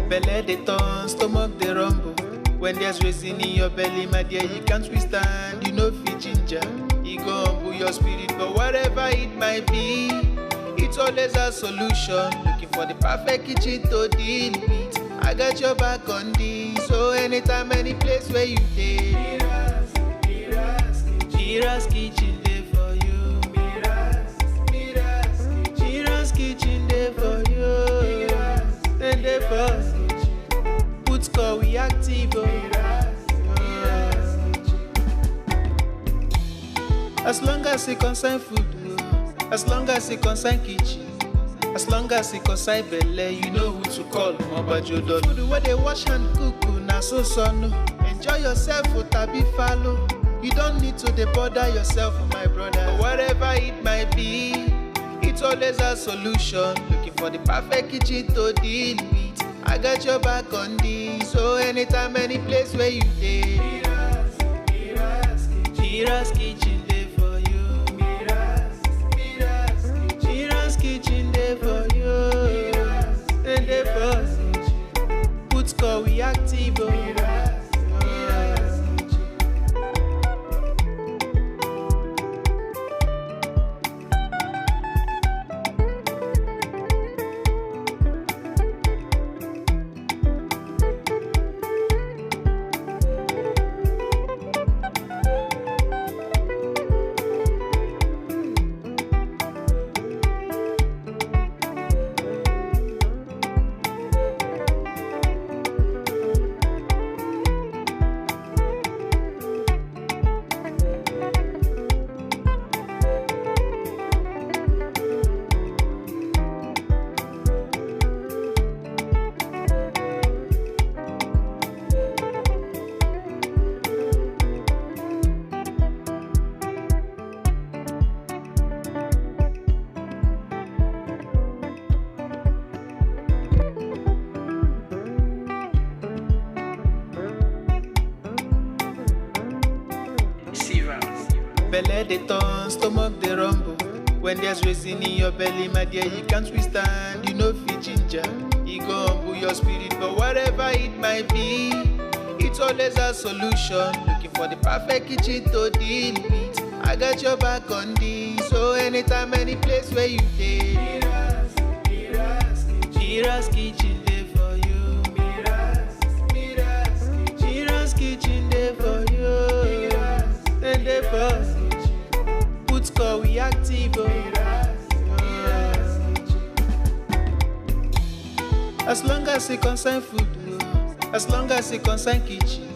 Belle they turn, stomach they rumble. When there's reason in your belly, my dear, you can't withstand. You know fit ginger. You go humble your spirit, but whatever it might be, it's always a solution. Looking for the perfect kitchen to deal with. I got your back on this. So anytime, any place where you stay, Mira's kitchen there for you. Mira's kitchen there for you. And there for put score we active. As long as it concern food, as long as it concern kitchen, as long as it concern belle, you know who to call. Mobajodo food where they wash and cook, na so no. Enjoy yourself, tabi follow. You don't need to bother yourself, my brother. But whatever it might be, it's always a solution. Looking for the perfect kitchen to deal with. I got your back on this. So anytime, any place where you stay, Mira's kitchen there for you. Mira's kitchen there for you. And there for put score we active. Belle they turn, stomach they rumble. When there's reason in your belly, my dear, you can't withstand. You know fit ginger. You go humble your spirit, but whatever it might be, it's always a solution. Looking for the perfect kitchen to deal with. I got your back on this. So anytime, any place where you stay, Mira's kitchen there for you. Mira's kitchen there for you. And there for put score we active. As long as it concern food, as long as it concern kitchen,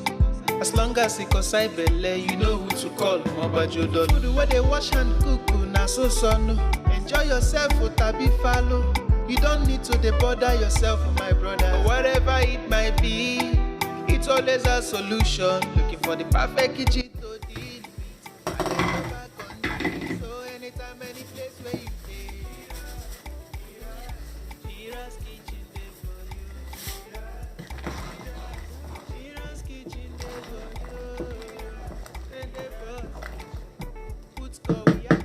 as long as it concern belle, you know who to call. Mobajodo food where they wash and cook, na so no. Enjoy yourself, tabi follow. You don't need to bother yourself, my brother. But whatever it might be, it's always a solution. Looking for the perfect kitchen to deal with. I got your back on this. So anytime, any place where you stay, Mira's kitchen there for you. Mira's kitchen there for you. And there for put score we active.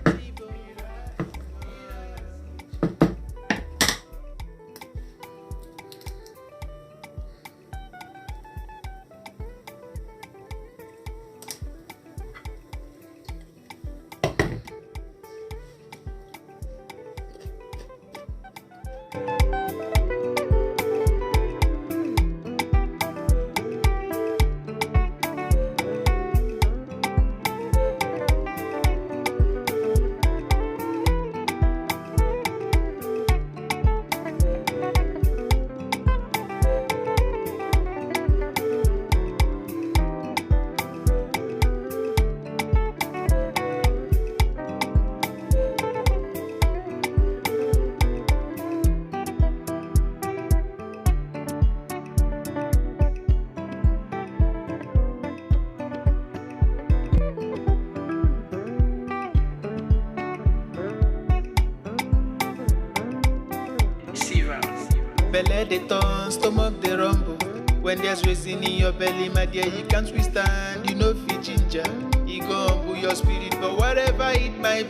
Belle they turn, stomach they rumble. When there's reason in your belly, my dear, you can't withstand. You know fit ginger. You go humble your spirit, but whatever it might